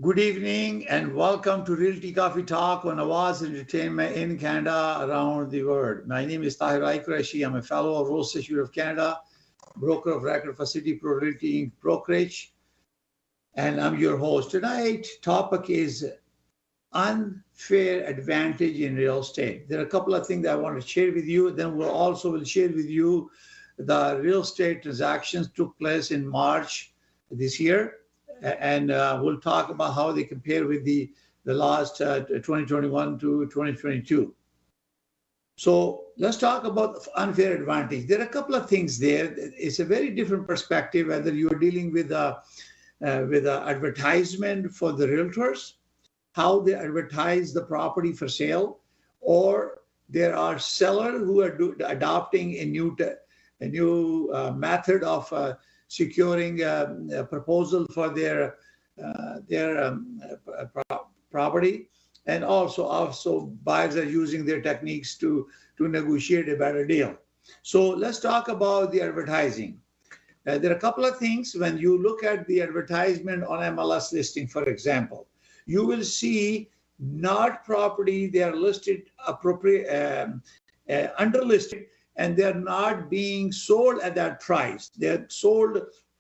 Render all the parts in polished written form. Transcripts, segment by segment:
Good evening and welcome to Realty Coffee Talk on Awaz Entertainment in Canada, around the world. My name is Tahir. I'm a fellow of Royal Institute of Canada, broker of record for City Pro Realty Inc. brokerage, and I'm your host. Tonight's topic is unfair advantage in real estate. There are a couple of things that I want to share with you. Then will share with you the real estate transactions took place in March this year, and we'll talk about how they compare with the last 2021 to 2022. So let's talk about unfair advantage. There are a couple of things there. It's a very different perspective whether you're dealing with a advertisement for the realtors, how they advertise the property for sale, or there are sellers who are adopting a new method of securing a proposal for their property, and also buyers are using their techniques to negotiate a better deal. So let's talk about the advertising. There are a couple of things. When you look at the advertisement on MLS listing, for example, you will see not property, they are listed underlisted, and they're not being sold at that price. They're sold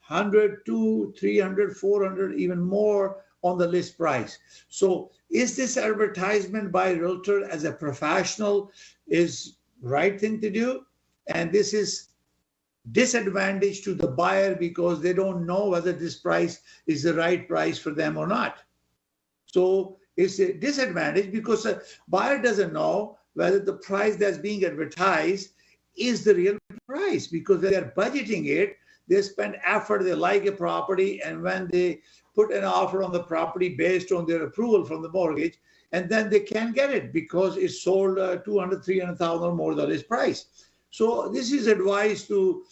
100, 200, 300, 400, even more on the list price. So is this advertisement by a realtor as a professional is right thing to do? And this is disadvantage to the buyer because they don't know whether this price is the right price for them or not. So it's a disadvantage because a buyer doesn't know whether the price that's being advertised is the real price, because they're budgeting it, they spend effort, they like a property, and when they put an offer on the property based on their approval from the mortgage, and then they can't get it because it's sold 200, 300,000 or more than its price. So this is advice to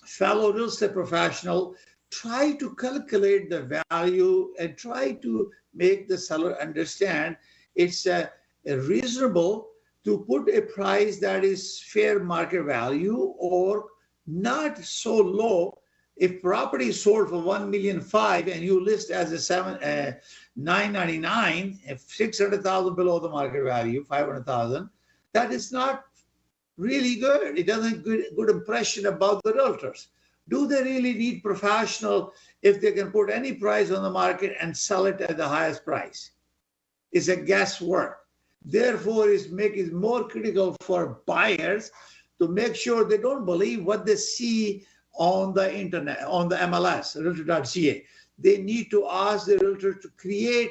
fellow real estate professional. Try to calculate the value and try to make the seller understand it's reasonable to put a price that is fair market value or not so low. If property is sold for $1.5 million and you list as a $999, if $600,000 below the market value, $500,000, that is not really good. It doesn't give good impression about the realtors. Do they really need professional if they can put any price on the market and sell it at the highest price? It's a guesswork. Therefore, it's more critical for buyers to make sure they don't believe what they see on the internet, on the MLS, realtor.ca. They need to ask the realtor to create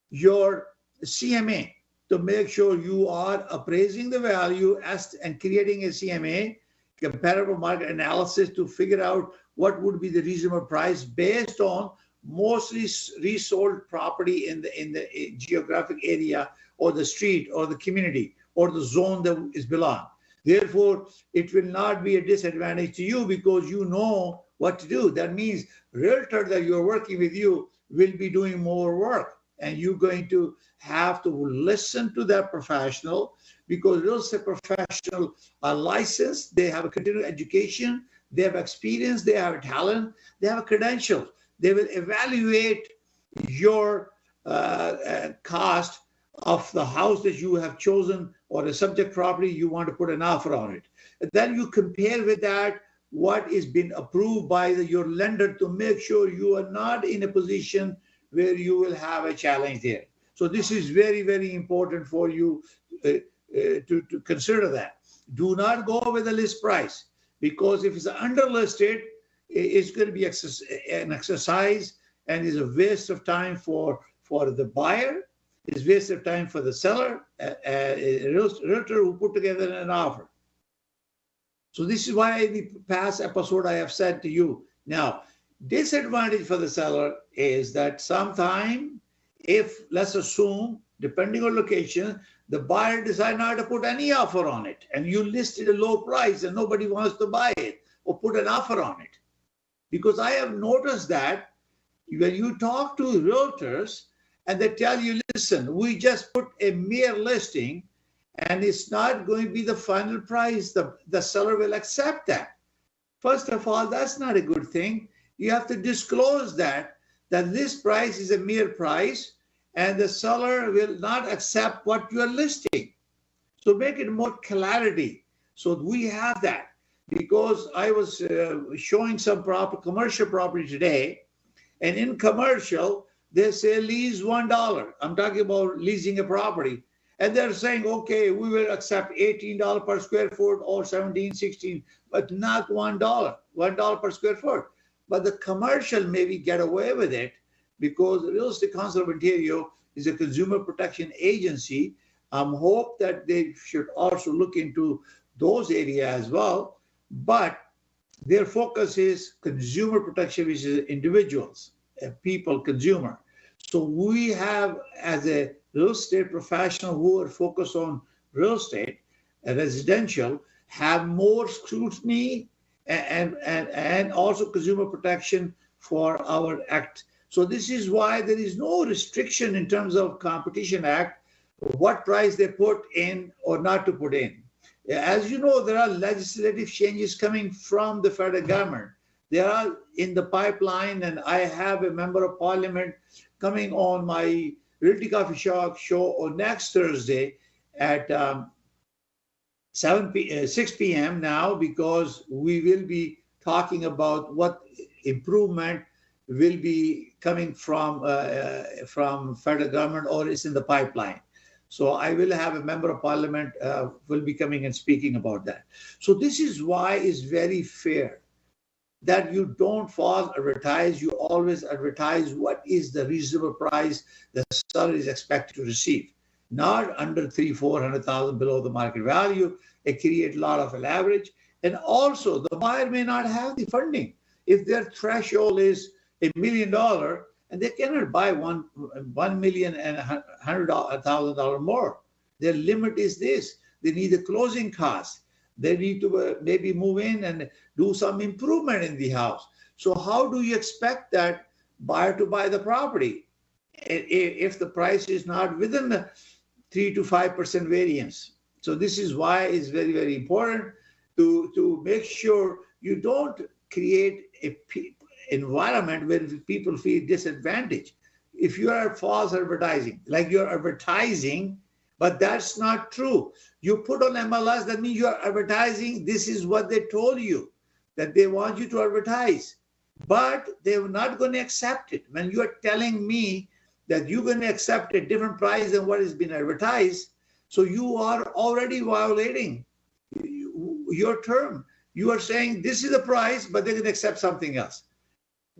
your CMA to make sure you are appraising the value and creating a CMA, comparable market analysis, to figure out what would be the reasonable price based on mostly resold property in the geographic area or the street or the community or the zone that is belong. Therefore, it will not be a disadvantage to you because you know what to do. That means realtor that you're working with you will be doing more work, and you're going to have to listen to that professional because real estate professionals are licensed, they have a continuing education, they have experience, they have talent, they have credentials. They will evaluate your cost of the house that you have chosen or a subject property you want to put an offer on it. And then you compare with that what is been approved by your lender to make sure you are not in a position where you will have a challenge there. So this is very, very important for you to consider that. Do not go with the list price, because if it's underlisted, it's going to be an exercise and is a waste of time for the buyer. It's a waste of time for the seller, a realtor who put together an offer. So this is why in the past episode I have said to you. Now, disadvantage for the seller is that sometime, if let's assume, depending on location, the buyer decide not to put any offer on it, and you listed a low price and nobody wants to buy it or put an offer on it. Because I have noticed that when you talk to realtors and they tell you, listen, we just put a mere listing and it's not going to be the final price, the seller will accept that. First of all, that's not a good thing. You have to disclose that that list price is a mere price and the seller will not accept what you are listing. So make it more clarity. So we have that, because I was showing some commercial property today, and in commercial, they say lease $1. I'm talking about leasing a property. And they're saying, okay, we will accept $18 per square foot or 17, 16, but not $1, $1 per square foot. But the commercial maybe get away with it because the Real Estate Council of Ontario is a consumer protection agency. Hope that they should also look into those areas as well. But their focus is consumer protection, which is individuals, people, consumer. So we have, as a real estate professional who are focused on real estate, residential, have more scrutiny and also consumer protection for our act. So this is why there is no restriction in terms of Competition Act, what price they put in or not to put in. As you know, there are legislative changes coming from the federal government. They are in the pipeline, and I have a member of parliament coming on my Realty Coffee Talk show on next Thursday at 6 p.m. now, because we will be talking about what improvement will be coming from federal government or is in the pipeline. So I will have a member of parliament will be coming and speaking about that. So this is why it's very fair that you don't false advertise. You always advertise what is the reasonable price the seller is expected to receive, not under $300,000-400,000 below the market value. It creates a lot of leverage, and also the buyer may not have the funding. If their threshold is $1 million, and they cannot buy $1,100,000 more. Their limit is this. They need a closing cost. They need to maybe move in and do some improvement in the house. So how do you expect that buyer to buy the property if the price is not within the 3 to 5% variance? So this is why it's very, very important to make sure you don't create a environment where people feel disadvantaged. If you are false advertising, like you're advertising, but that's not true. You put on MLS, that means you are advertising. This is what they told you, that they want you to advertise, but they're not going to accept it. When you are telling me that you're going to accept a different price than what has been advertised, so you are already violating your term. You are saying this is the price, but they're going to accept something else.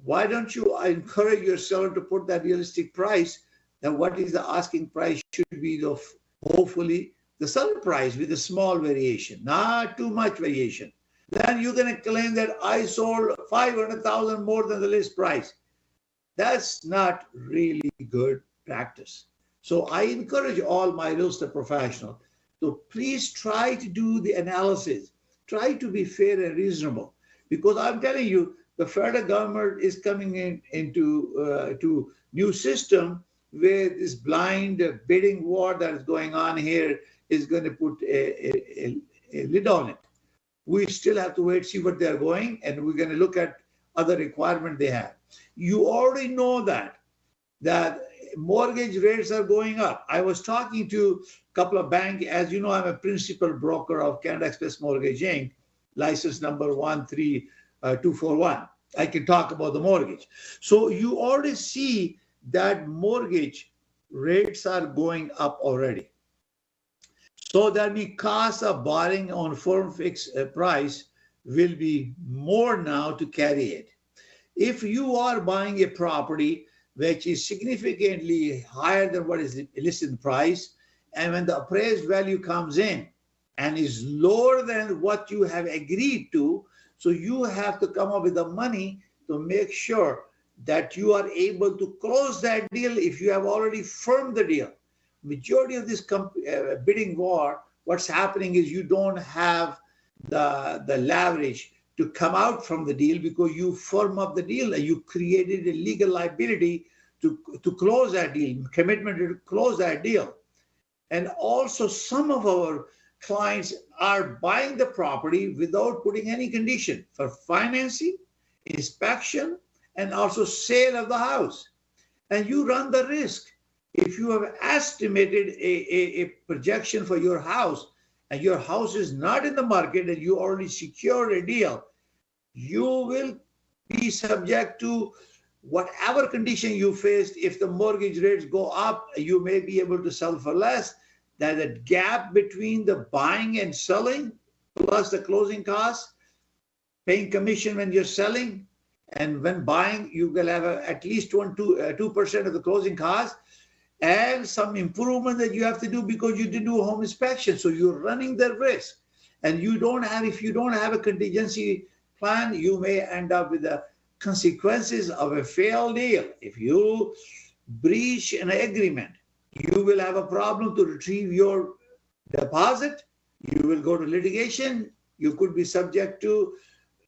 Why don't you encourage your seller to put that realistic price, and what is the asking price should be hopefully the seller price with a small variation, not too much variation. Then you're going to claim that I sold $500,000 more than the list price. That's not really good practice. So I encourage all my real estate professionals to please try to do the analysis. Try to be fair and reasonable, because I'm telling you, the federal government is coming into to new system where this blind bidding war that is going on here is going to put a lid on it. We still have to wait, see what they're going, and we're going to look at other requirements they have. You already know that mortgage rates are going up. I was talking to a couple of banks. As you know, I'm a principal broker of Canada Express Mortgage Inc., license number 13241. I can talk about the mortgage. So you already see that mortgage rates are going up already. So that the cost of borrowing on firm fixed price will be more now to carry it. If you are buying a property which is significantly higher than what is listed price, and when the appraised value comes in and is lower than what you have agreed to, so you have to come up with the money to make sure that you are able to close that deal if you have already firmed the deal. Majority of this bidding war, what's happening is you don't have the leverage to come out from the deal because you firm up the deal and you created a legal liability to close that deal, commitment to close that deal. And also some of our clients are buying the property without putting any condition for financing, inspection, and also sale of the house. And you run the risk. If you have estimated a projection for your house and your house is not in the market and you already secured a deal, you will be subject to whatever condition you faced. If the mortgage rates go up, you may be able to sell for less. That the gap between the buying and selling plus the closing costs, paying commission when you're selling, and when buying, you will have at least 2% of the closing costs and some improvement that you have to do because you didn't do home inspection. So you're running the risk. And if you don't have a contingency plan, you may end up with the consequences of a failed deal. If you breach an agreement, you will have a problem to retrieve your deposit. You will go to litigation. You could be subject to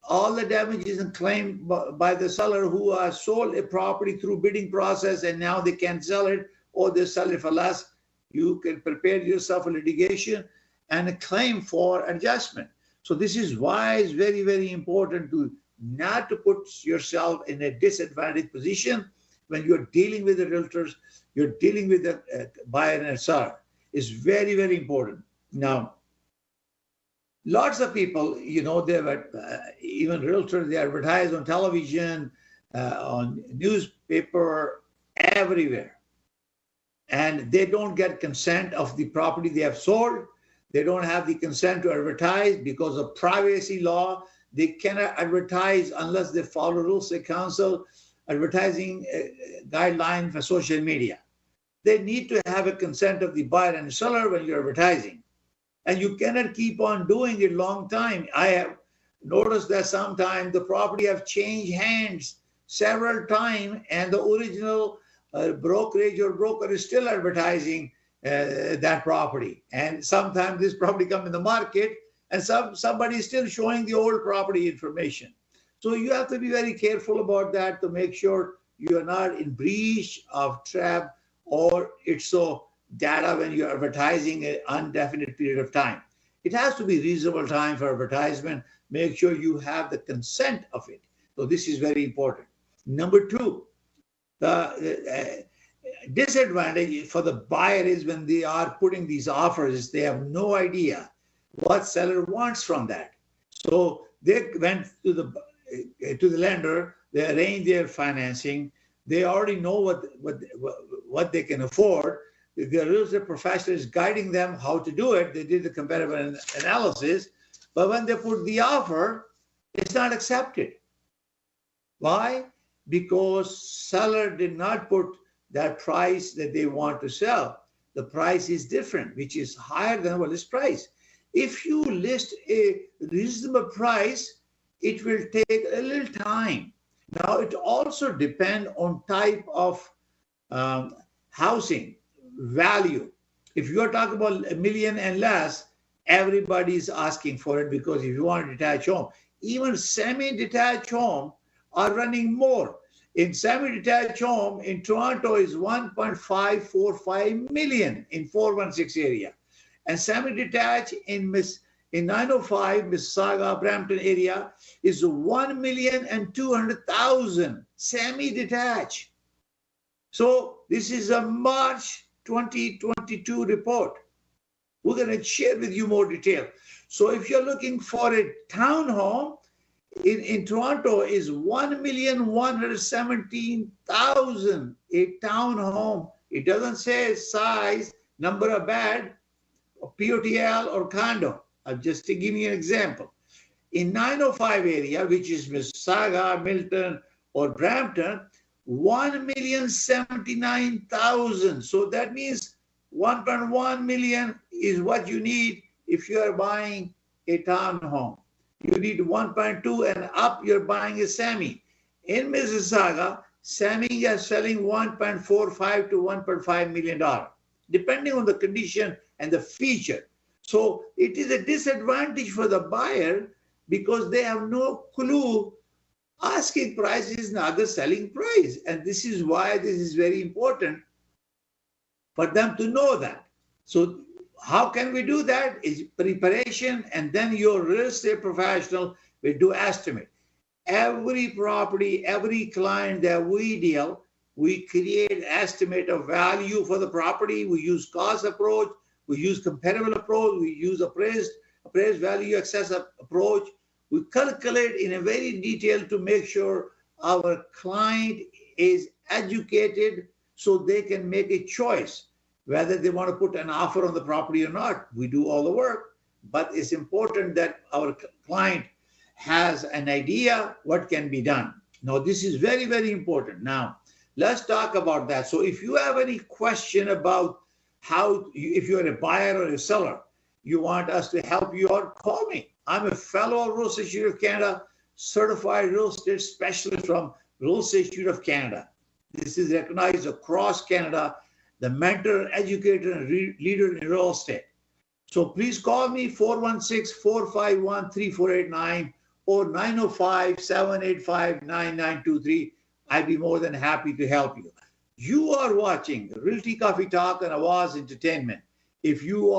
all the damages and claim by the seller who has sold a property through bidding process and now they can't sell it, or they sell it for less. You can prepare yourself for litigation and a claim for adjustment. So this is why it's very, very important to not to put yourself in a disadvantaged position when you're dealing with the realtors, you're dealing with the buyer and seller. It's very, very important. Now, lots of people, they were even realtors, they advertise on television, on newspaper, everywhere. And they don't get consent of the property they have sold. They don't have the consent to advertise because of privacy law. They cannot advertise unless they follow rules of council advertising guidelines for social media. They need to have a consent of the buyer and seller when you're advertising. And you cannot keep on doing it long time. I have noticed that sometimes the property have changed hands several times and the original brokerage or broker is still advertising that property. And sometimes this property come in the market and somebody is still showing the old property information. So you have to be very careful about that to make sure you are not in breach of trap or it's so data when you're advertising an indefinite period of time. It has to be reasonable time for advertisement. Make sure you have the consent of it. So this is very important. Number two, the disadvantage for the buyer is when they are putting these offers, they have no idea what seller wants from that. So they went to the lender, they arranged their financing, they already know what they can afford. The real estate professional is guiding them how to do it. They did the comparative analysis, but when they put the offer, it's not accepted. Why? Because seller did not put that price that they want to sell. The price is different, which is higher than what is price. If you list a reasonable price, it will take a little time. Now, it also depends on type of housing value. If you're talking about $1 million and less, everybody's asking for it because if you want a detached home, even semi-detached home are running more. In semi-detached home in Toronto is 1.545 million in 416 area. And semi-detached in 905 Mississauga, Brampton area is 1,200,000 semi-detached. So this is a March 2022 report. We're going to share with you more detail. So if you're looking for a townhome, in Toronto is 1,117,000 a townhome. It doesn't say size, number of bed, or POTL or condo. I'm just giving you an example. In 905 area, which is Mississauga, Milton, or Brampton, 1,079,000. So that means 1.1 million is what you need if you are buying a townhome. You need 1.2 and up, you're buying a semi. In Mississauga, semi is selling $1.45 to $1.5 million, depending on the condition and the feature. So it is a disadvantage for the buyer because they have no clue. Asking price is not the selling price. And this is why this is very important for them to know that. So how can we do that? Is preparation, and then your real estate professional will do estimate. every property, every client that we deal, we create estimate of value for the property. We use cost approach. We use comparable approach. We use appraised value excess approach. We calculate in a very detail to make sure our client is educated so they can make a choice whether they want to put an offer on the property or not. We do all the work, but it's important that our client has an idea what can be done. Now, this is very, very important. Now, let's talk about that. So if you have any question about if you're a buyer or a seller, you want us to help you out, call me. I'm a fellow of Real Estate Institute of Canada, certified real estate specialist from Real Estate Institute of Canada. This is recognized across Canada, the mentor, educator, and leader in real estate. So please call me 416-451-3489 or 905-785-9923. I'd be more than happy to help you. You are watching Realty Coffee Talk and Awaz Entertainment. If you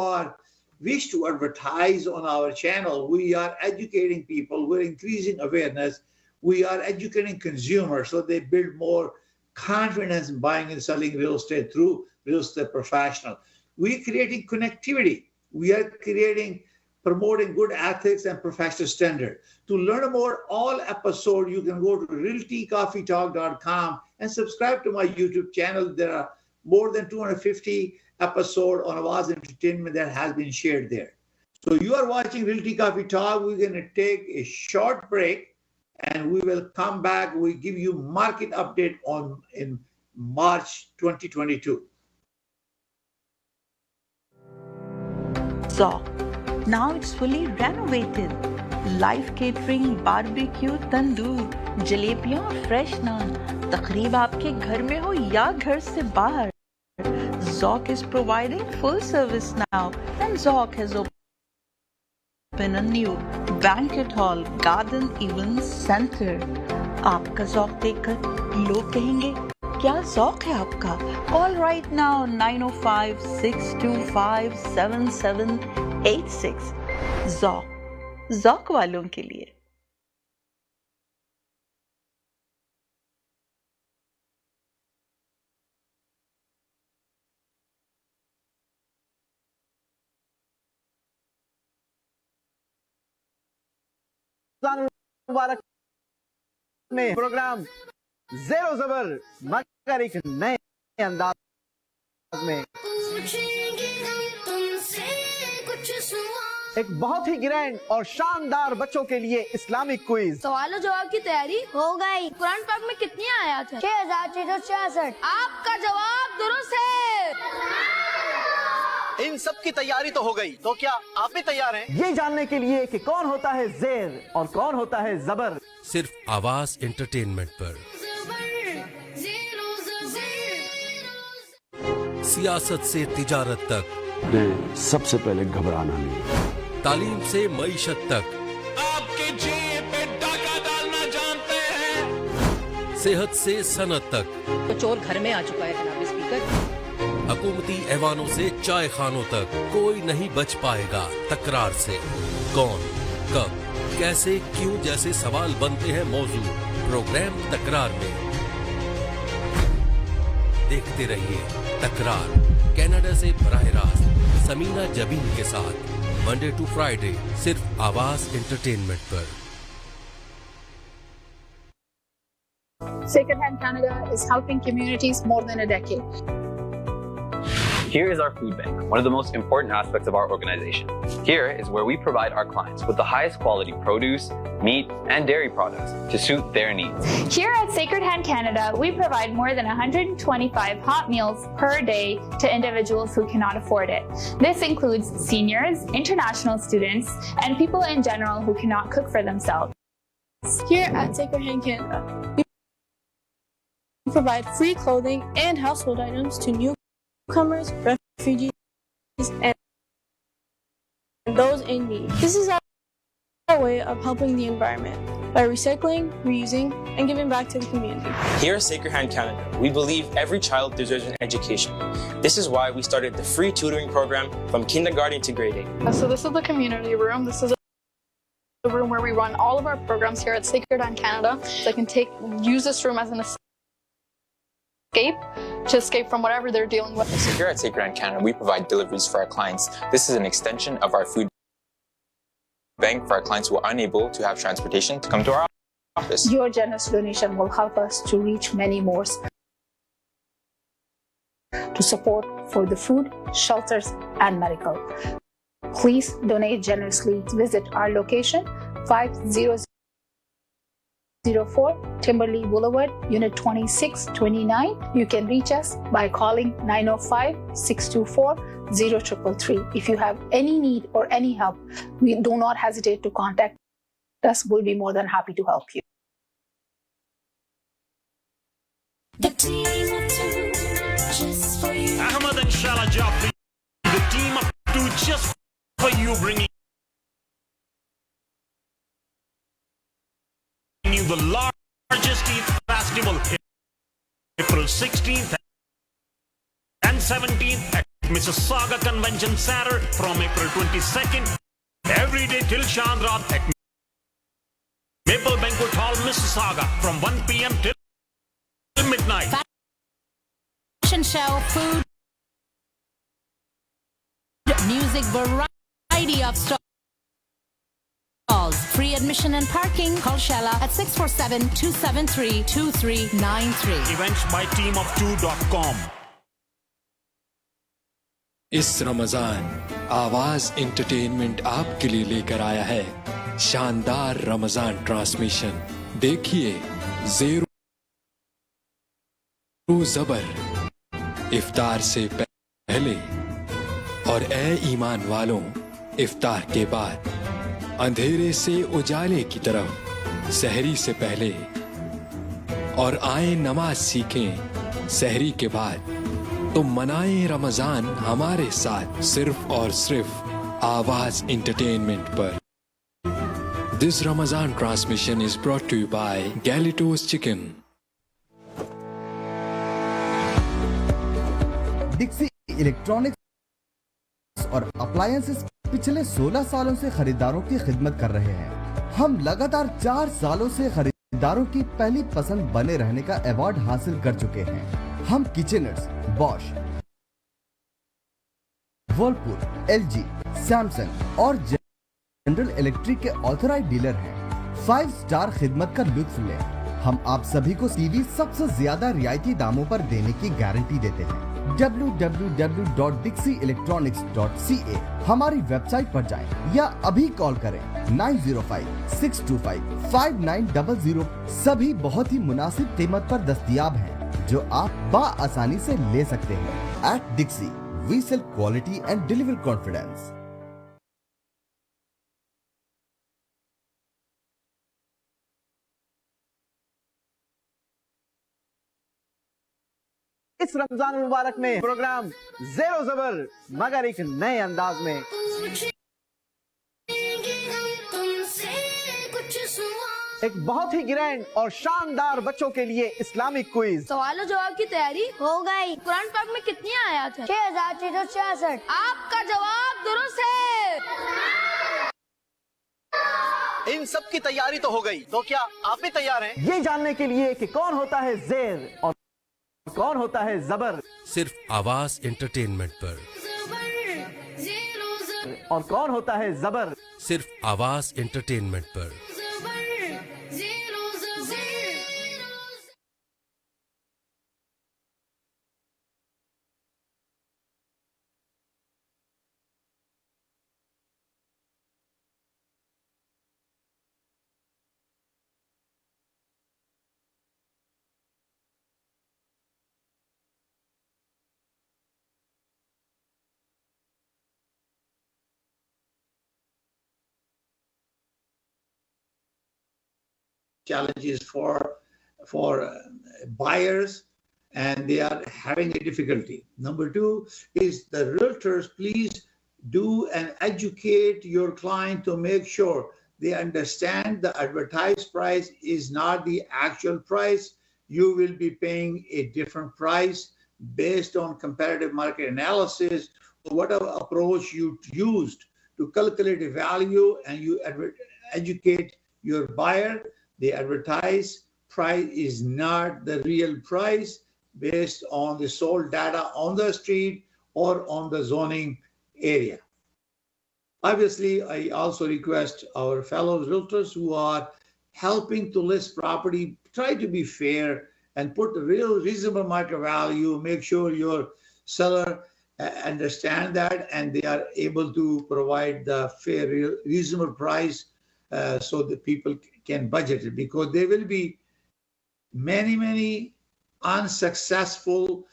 wish to advertise on our channel, we are educating people. We're increasing awareness. We are educating consumers so they build more confidence in buying and selling real estate through real estate professional. We're creating connectivity. We are promoting good ethics and professional standard. To learn more, all episodes, you can go to realtycoffeetalk.com and subscribe to my YouTube channel. There are more than 250 episodes on Awaz Entertainment that has been shared there. So you are watching Realty Coffee Talk. We're going to take a short break and we will come back. We give you market update in March 2022. So, now it's fully renovated. Live catering, barbecue, tandoor, जलेबियाँ और fresh naan. तकरीब आपके घर में हो या घर से बाहर. Zoc is providing full service now, and Zoc has opened a new banquet hall, garden event center. आपका Zoc देखकर लोग कहेंगे क्या Zoc है आपका? Call right now 905-625-7786. Zoc वालों के लिए. मुबारक में प्रोग्राम ज़ेरो ज़बर मगर एक नए अंदाज में एक बहुत ही ग्रैंड और शानदार बच्चों के लिए इस्लामिक क्विज। सवाल जवाब की तैयारी हो गई। कुरान पाक में कितनी आयत है? 6366। आपका जवाब दुरुस्त है। इन सब की तैयारी तो हो गई, तो क्या आप भी तैयार हैं? ये जानने के लिए कि कौन होता है ज़ेर और कौन होता है ज़बर, सिर्फ आवाज एंटरटेनमेंट पर। सियासत से तिजारत तक, सबसे पहले घबराना नहीं, तालीम से मईशत तक, आपके जेब पे डाका डालना जानते हैं, सेहत से सनत तक, तो चोर घर में आ चुका है जनाब स्पीकर। हुकूमती ऐवानों से चाय खानों तक कोई नहीं बच पाएगा तकरार से। कौन, कब, कैसे, क्यों जैसे सवाल बनते हैं मौजू प्रोग्राम तकरार में। देखते रहिए तकरार, कनाडा से बराह रास्त समीना जबीन के साथ, मंडे टू फ्राइडे, सिर्फ आवाज एंटरटेनमेंट पर। Sacred Hand Canada is helping communities more than a decade. Here is our food bank, one of the most important aspects of our organization. Here is where we provide our clients with the highest quality produce, meat, and dairy products to suit their needs. Here at Sacred Hand Canada, we provide more than 125 hot meals per day to individuals who cannot afford it. This includes seniors, international students, and people in general who cannot cook for themselves. Here at Sacred Hand Canada, we provide free clothing and household items to newcomers, refugees, and those in need. This is our way of helping the environment by recycling, reusing, and giving back to the community. Here at Sacred Hand Canada, we believe every child deserves an education. This is why we started the free tutoring program from kindergarten to grade 8. So this is the community room. This is room where we run all of our programs here at Sacred and Canada. So they can use this room as an escape from whatever they're dealing with. So here at Sacred and Canada, we provide deliveries for our clients. This is an extension of our food bank for our clients who are unable to have transportation to come to our office. Your generous donation will help us to reach many more to support for the food, shelters, and medical. Please donate generously. Visit our location, 5004 Timberley Boulevard, Unit 2629. You can reach us by calling 905-624-0333. If you have any need or any help, we do not hesitate to contact us. We'll be more than happy to help you. The team of two, just for you. Ahmed and Shala Jafri, the team of two, just for you, bringing you the largest Eid festival, April 16th and 17th at Mississauga Convention Center from April 22nd, every day till Chandrat at Maple Banquet Hall, Mississauga from 1 p.m. till midnight. Fashion show, food, music, variety of stalls. Free admission and parking. Call Shella at 647-273-2393. Events by teamof2.com. इस रमजान आवाज entertainment आपके लिए लेकर आया है शानदार Ramzan transmission. देखिए ज़ेरो ज़बर इफ्तार से पहले और ए ईमान वालों इफ्तार के बाद, अंधेरे से उजाले की तरफ सहरी से पहले, और आए नमाज सीखें सहरी के बाद, तो मनाएं रमजान हमारे साथ सिर्फ और सिर्फ आवाज एंटरटेनमेंट पर। This Ramadan transmission is brought to you by Galito's Chicken. Dixie electronics और अप्लायंसेस पिछले 16 सालों से खरीदारों की खिदमत कर रहे हैं। हम लगातार 4 सालों से खरीदारों की पहली पसंद बने रहने का अवार्ड हासिल कर चुके हैं। हम किचनर्स, बॉश, वर्लपूल, एलजी, सैमसंग और जनरल इलेक्ट्रिक के ऑथराइज्ड डीलर हैं। 5 स्टार खिदमत का लुत्फ लें। हम आप सभी को टीवी सबसे ज्यादा रियायती दामों पर देने की गारंटी देते हैं। www.dixieelectronics.ca हमारी वेबसाइट पर जाएं या अभी कॉल करें 905-625-5900। सभी बहुत ही मुनासिब कीमत पर दस्तयाब हैं जो आप बाआसानी से ले सकते हैं। At Dixie, we sell quality and deliver confidence. इस रमजान मुबारक में प्रोग्राम ज़ेरो ज़बर मगर एक नए अंदाज में। एक बहुत ही ग्रैंड और शानदार बच्चों के लिए इस्लामिक क्विज। सवालों जवाब की तैयारी हो गई। कुरान पाक में कितनी आयत है? 6366। आपका जवाब दुरुस्त है। इन सब की तैयारी तो हो गई, तो क्या आप भी तैयार हैं? ये जानने के लिए कि कौन होता है ज़ेर और कौन होता है ज़बर, सिर्फ आवाज एंटरटेनमेंट पर। और कौन होता है ज़बर, सिर्फ आवाज एंटरटेनमेंट पर। Challenges for buyers, and they are having a difficulty. Number 2 is the realtors. Please do and educate your client to make sure they understand the advertised price is not the actual price. You will be paying a different price based on comparative market analysis, or whatever approach you used to calculate a value, and you educate your buyer. They advertise price is not the real price based on the sold data on the street or on the zoning area. Obviously, I also request our fellow realtors who are helping to list property, try to be fair and put a real reasonable market value. Make sure your seller understand that and they are able to provide the fair, reasonable price so that people can budget it, because there will be many unsuccessful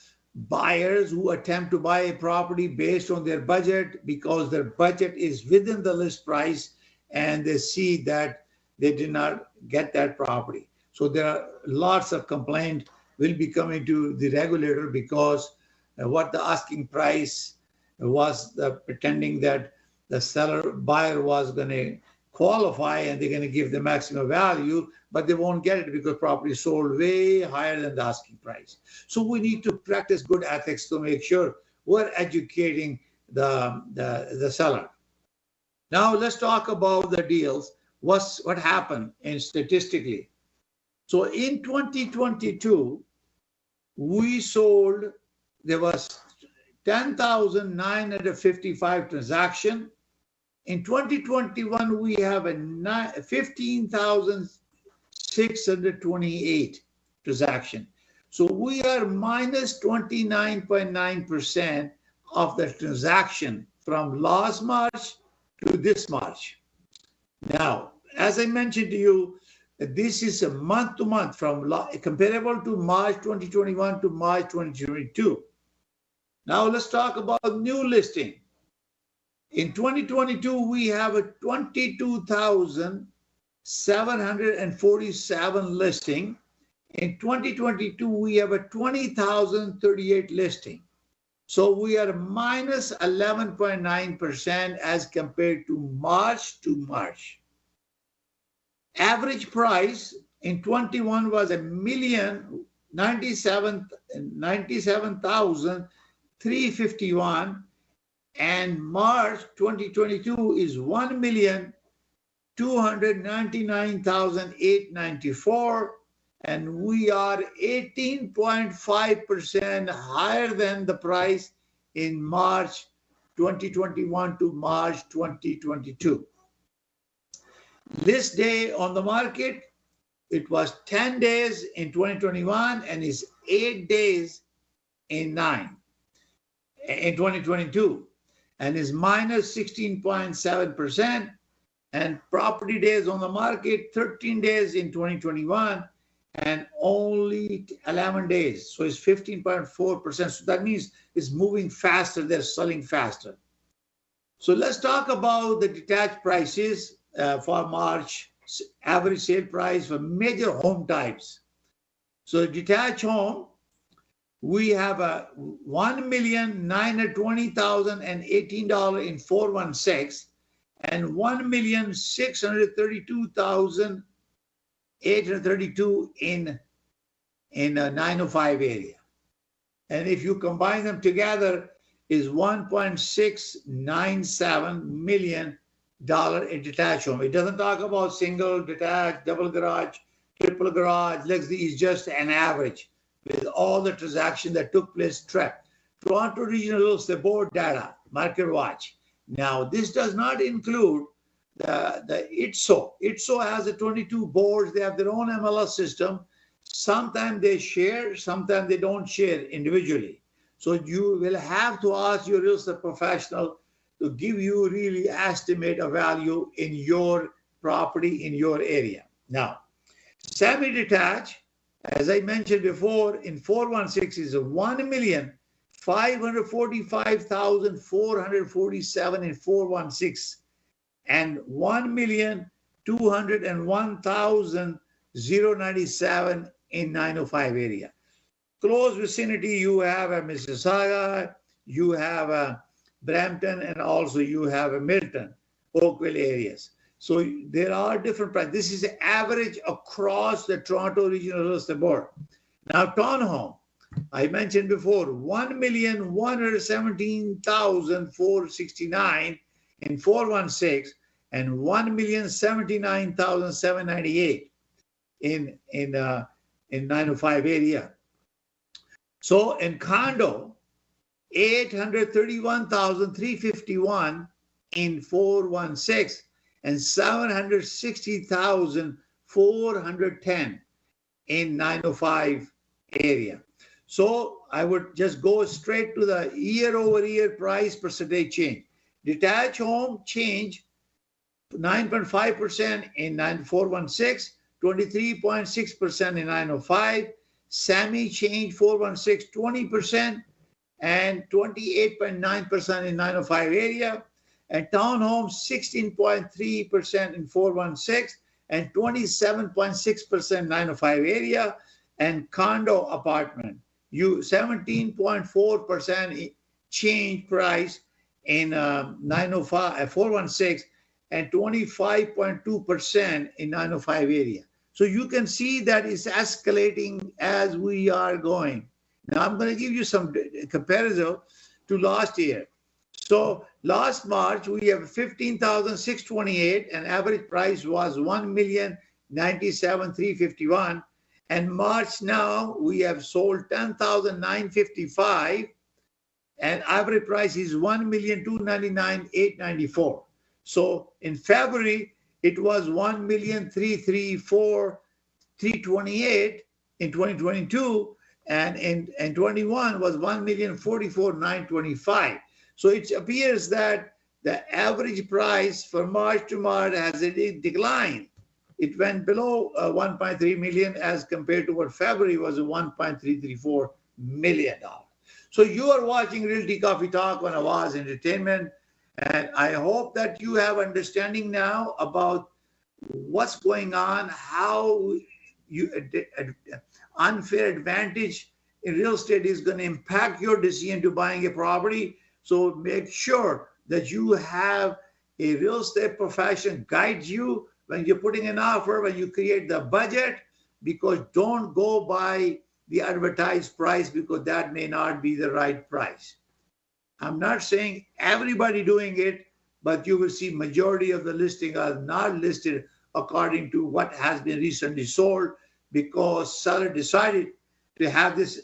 buyers who attempt to buy a property based on their budget, because their budget is within the list price and they see that they did not get that property. So there are lots of complaints will be coming to the regulator because what the asking price was, pretending that the buyer was going to qualify and they're going to give the maximum value, but they won't get it because property sold way higher than the asking price. So we need to practice good ethics to make sure we're educating the seller. Now let's talk about the deals. What happened statistically? So in 2022, we sold, there was 10,955 transactions. In 2021, we have a 15,628 transaction. So we are minus 29.9% of the transaction from last March to this March. Now, as I mentioned to you, this is a month to month from comparable to March 2021 to March 2022. Now let's talk about new listing. In 2022, we have a 22,747 listing. In 2022, we have a 20,038 listing. So we are minus 11.9% as compared to March to March. Average price in 21 was $1,97,351. And March 2022 is 1,299,894, and we are 18.5% higher than the price in March 2021 to March 2022. List day on the market, it was 10 days in 2021 and is 8 days in 2022. And is minus 16.7%, and property days on the market, 13 days in 2021, and only 11 days. So it's 15.4%. So that means it's moving faster, they're selling faster. So let's talk about the detached prices for March, average sale price for major home types. So detached home, we have a $1,920,018 in 416 and $1,632,832 in 905 area. And if you combine them together, is $1.697 million in detached home. It doesn't talk about single, detached, double garage, triple garage. It's just an average with all the transactions that took place tracked. Toronto Regional Real Estate Board data, market watch. Now, this does not include the ITSO. ITSO has the 22 boards. They have their own MLS system. Sometimes they share, sometimes they don't share individually. So you will have to ask your real estate professional to give you really estimate a value in your property, in your area. Now, semi-detached, as I mentioned before, in 416 is 1,545,447 in 416 and 1,201,097 in 905 area. Close vicinity, you have a Mississauga, you have a Brampton, and also you have a Milton, Oakville areas. So there are different prices. This is the average across the Toronto Regional Real Estate Board. Now, townhome, I mentioned before, 1,117,469 in 416 and 1,079,798 in 905 area. So in condo, 831,351 in 416 and 760,410 in 905 area. So I would just go straight to the year-over-year price percentage change. Detached home change 9.5% in 416, 23.6% in 905. Semi change 416 20% and 28.9% in 905 area. And townhomes 16.3% in 416 and 27.6% in 905 area. And condo apartment, 17.4% change price in 416 and 25.2% in 905 area. So you can see that it's escalating as we are going. Now I'm going to give you some comparison to last year. So last March, we have 15,628 and average price was 1,097,351. And March now, we have sold 10,955 and average price is 1,299,894. So in February, it was 1,334,328 in 2022, and in 21 was 1,044,925. So it appears that the average price for March to March has declined. It went below 1.3 million as compared to what February was $1.334 million. So you are watching Realty Coffee Talk on Awaz Entertainment, and I hope that you have understanding now about what's going on, how unfair advantage in real estate is going to impact your decision to buying a property. So make sure that you have a real estate professional guide you when you're putting an offer, when you create the budget, because don't go by the advertised price because that may not be the right price. I'm not saying everybody doing it, but you will see majority of the listing are not listed according to what has been recently sold because seller decided to have this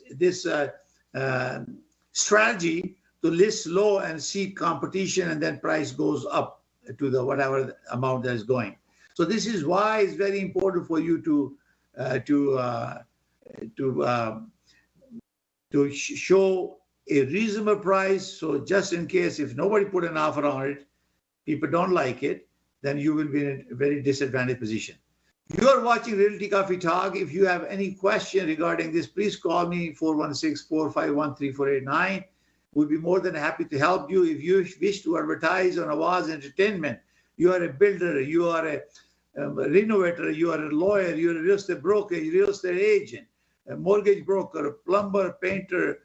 strategy to list low and see competition, and then price goes up to the whatever amount that is going. So this is why it's very important for you to show a reasonable price. So just in case if nobody put an offer on it, people don't like it, then you will be in a very disadvantaged position. You are watching Realty Coffee Talk. If you have any question regarding this, please call me 416-451-3489. We'll be more than happy to help you. If you wish to advertise on Awaz Entertainment, you are a builder, you are a renovator, you are a lawyer, you're a real estate broker, you're a real estate agent, a mortgage broker, a plumber, painter,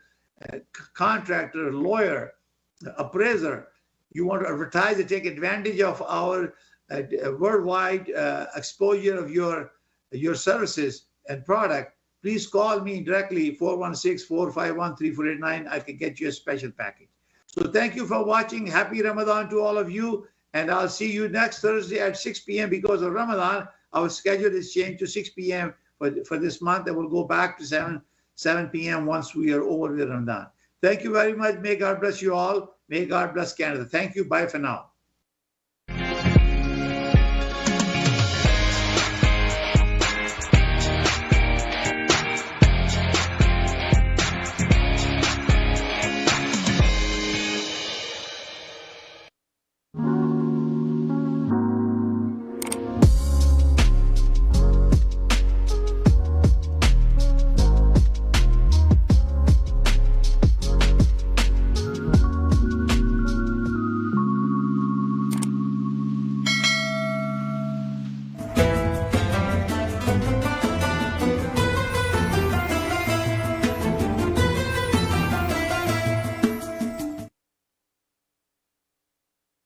contractor, lawyer, appraiser. You want to advertise and take advantage of our worldwide exposure of your services and product, please call me directly, 416-451-3489. I can get you a special package. So thank you for watching. Happy Ramadan to all of you. And I'll see you next Thursday at 6 p.m. because of Ramadan. Our schedule is changed to 6 p.m. for this month, and we'll go back to 7 p.m. once we are over with Ramadan. Thank you very much. May God bless you all. May God bless Canada. Thank you. Bye for now.